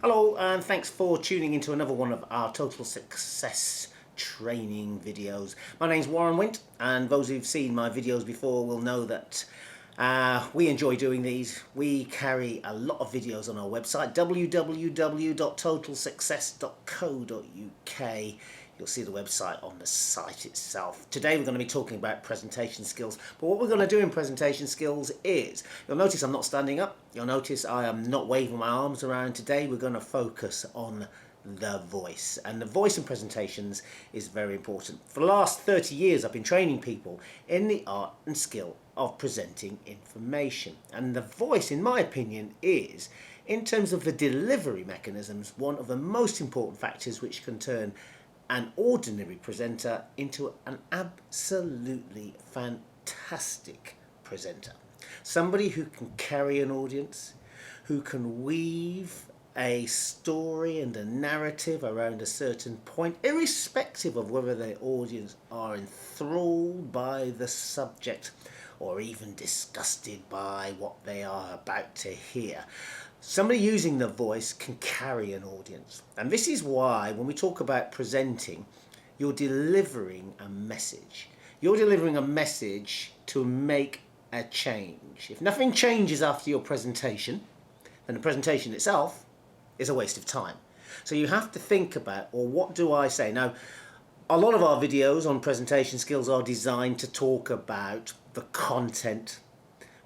Hello, and thanks for tuning into another one of our Total Success training videos. My name's Warren Wint, and those who've seen my videos before will know that we enjoy doing these. We carry a lot of videos on our website, www.totalsuccess.co.uk. You'll see the website on the site itself. Today we're going to be talking about presentation skills, but what we're going to do in presentation skills is, you'll notice I'm not standing up, you'll notice I am not waving my arms around. Today we're going to focus on the voice, and the voice in presentations is very important. For the last 30 years I've been training people in the art and skill of presenting information, and the voice, in my opinion, is, in terms of the delivery mechanisms, one of the most important factors which can turn an ordinary presenter into an absolutely fantastic presenter. Somebody who can carry an audience, who can weave a story and a narrative around a certain point, irrespective of whether the audience are enthralled by the subject or even disgusted by what they are about to hear. Somebody using the voice can carry an audience. And this is why when we talk about presenting, you're delivering a message. You're delivering a message to make a change. If nothing changes after your presentation, then the presentation itself is a waste of time. So you have to think about, well, what do I say? Now, a lot of our videos on presentation skills are designed to talk about the content,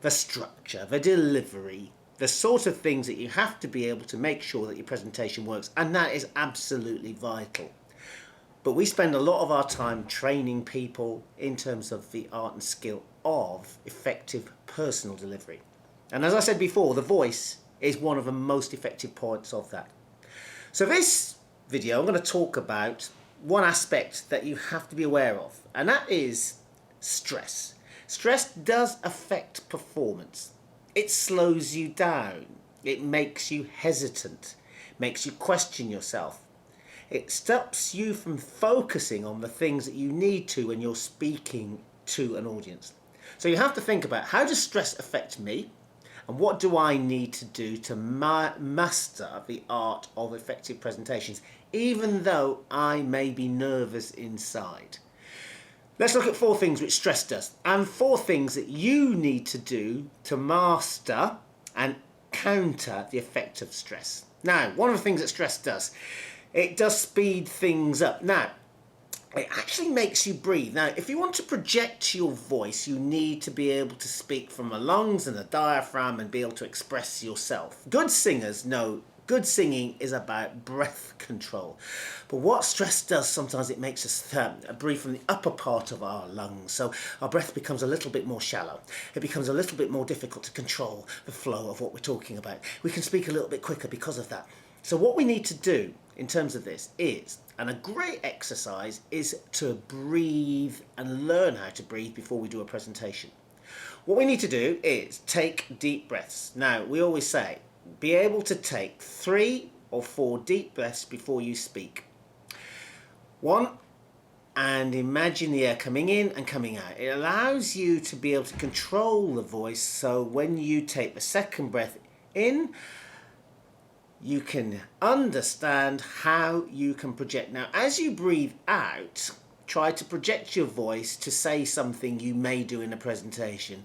the structure, the delivery, the sort of things that you have to be able to make sure that your presentation works, and that is absolutely vital. But we spend a lot of our time training people in terms of the art and skill of effective personal delivery. And as I said before, the voice is one of the most effective points of that. So this video, I'm going to talk about one aspect that you have to be aware of, and that is stress. Stress does affect performance. It slows you down. It makes you hesitant, makes you question yourself. It stops you from focusing on the things that you need to when you're speaking to an audience. So you have to think about, how does stress affect me? And what do I need to do to master the art of effective presentations, even though I may be nervous inside? Let's look at 4 things which stress does, and 4 things that you need to do to master and counter the effect of stress. Now, one of the things that stress does, it does speed things up. Now, it actually makes you breathe. Now, if you want to project your voice, you need to be able to speak from the lungs and the diaphragm and be able to express yourself. Good singers know good singing is about breath control. But what stress does, sometimes it makes us breathe from the upper part of our lungs. So our breath becomes a little bit more shallow. It becomes a little bit more difficult to control the flow of what we're talking about. We can speak a little bit quicker because of that. So what we need to do in terms of this is, and a great exercise is to breathe and learn how to breathe before we do a presentation. What we need to do is take deep breaths. Now, we always say, be able to take 3 or 4 deep breaths before you speak. 1, and imagine the air coming in and coming out. It allows you to be able to control the voice, so when you take the second breath in, you can understand how you can project. Now, as you breathe out, try to project your voice to say something you may do in a presentation.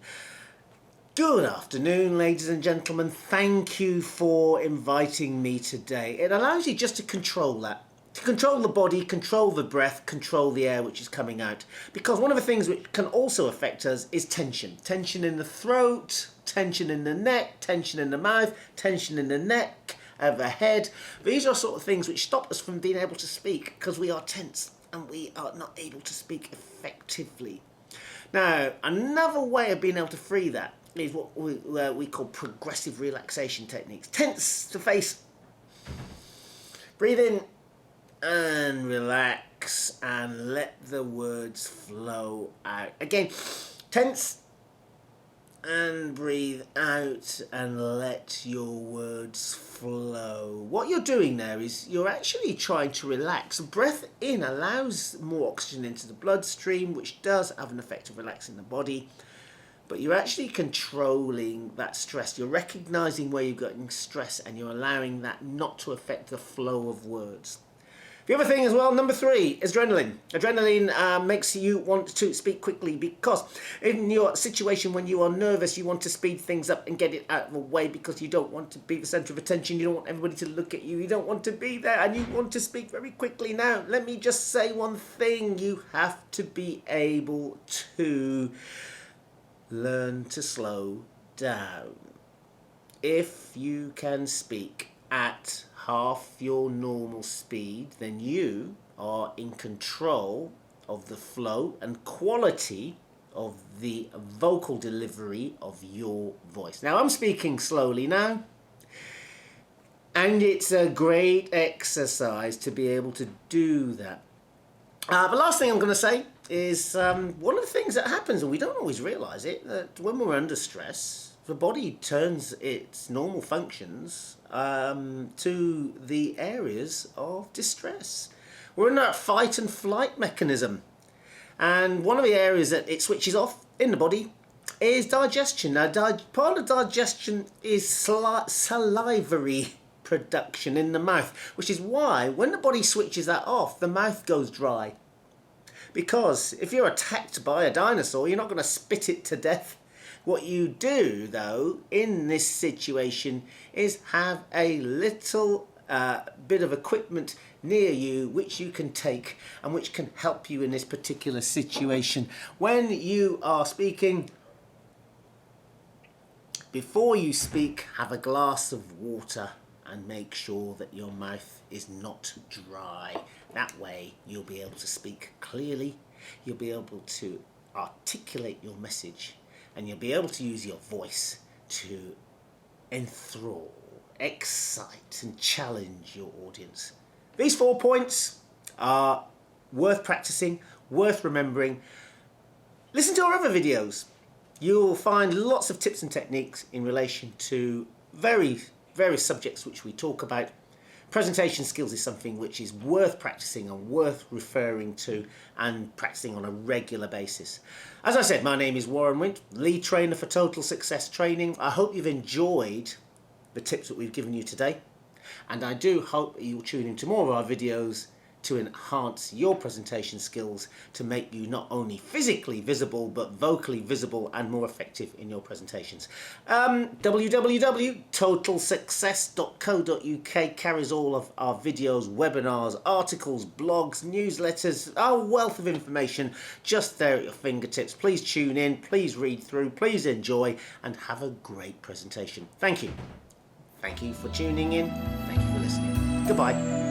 Good afternoon, ladies and gentlemen. Thank you for inviting me today. It allows you just to control that. To control the body, control the breath, control the air which is coming out. Because one of the things which can also affect us is tension. Tension in the throat, tension in the neck, tension in the mouth, tension in the neck, of the head. These are sort of things which stop us from being able to speak because we are tense and we are not able to speak effectively. Now, another way of being able to free that is what we call progressive relaxation techniques. Tense the face, breathe in and relax and let the words flow out. Again, tense and breathe out and let your words flow. What you're doing there is you're actually trying to relax. Breath in allows more oxygen into the bloodstream, which does have an effect of relaxing the body. but you're actually controlling that stress. You're recognizing where you're getting stress and you're allowing that not to affect the flow of words. The other thing as well, number 3, is adrenaline. Adrenaline makes you want to speak quickly, because in your situation when you are nervous, you want to speed things up and get it out of the way, because you don't want to be the centre of attention. You don't want everybody to look at you. You don't want to be there, and you want to speak very quickly. Now, let me just say one thing. You have to be able to learn to slow down. If you can speak at half your normal speed, then you are in control of the flow and quality of the vocal delivery of your voice. Now, I'm speaking slowly now, and it's a great exercise to be able to do that. The last thing I'm going to say is one of the things that happens, and we don't always realise it, that when we're under stress, the body turns its normal functions to the areas of distress. We're in that fight and flight mechanism. And one of the areas that it switches off in the body is digestion. Now, part of digestion is salivary production in the mouth, which is why when the body switches that off, the mouth goes dry. Because if you're attacked by a dinosaur, you're not going to spit it to death. What you do, though, in this situation is have a little bit of equipment near you which you can take and which can help you in this particular situation. When you are speaking, before you speak, have a glass of water and make sure that your mouth is not dry. That way you'll be able to speak clearly, you'll be able to articulate your message, and you'll be able to use your voice to enthrall, excite and challenge your audience. These 4 points are worth practicing, worth remembering. Listen to our other videos. You'll find lots of tips and techniques in relation to various subjects which we talk about. Presentation skills is something which is worth practicing and worth referring to and practicing on a regular basis. As I said, my name is Warren Wint, lead trainer for Total Success Training. I hope you've enjoyed the tips that we've given you today, and I do hope you'll tune into more of our videos to enhance your presentation skills, to make you not only physically visible but vocally visible and more effective in your presentations. www.totalsuccess.co.uk carries all of our videos, webinars, articles, blogs, newsletters, a wealth of information just there at your fingertips. Please tune in, please read through, please enjoy, and have a great presentation. Thank you. Thank you for tuning in. Thank you for listening. Goodbye.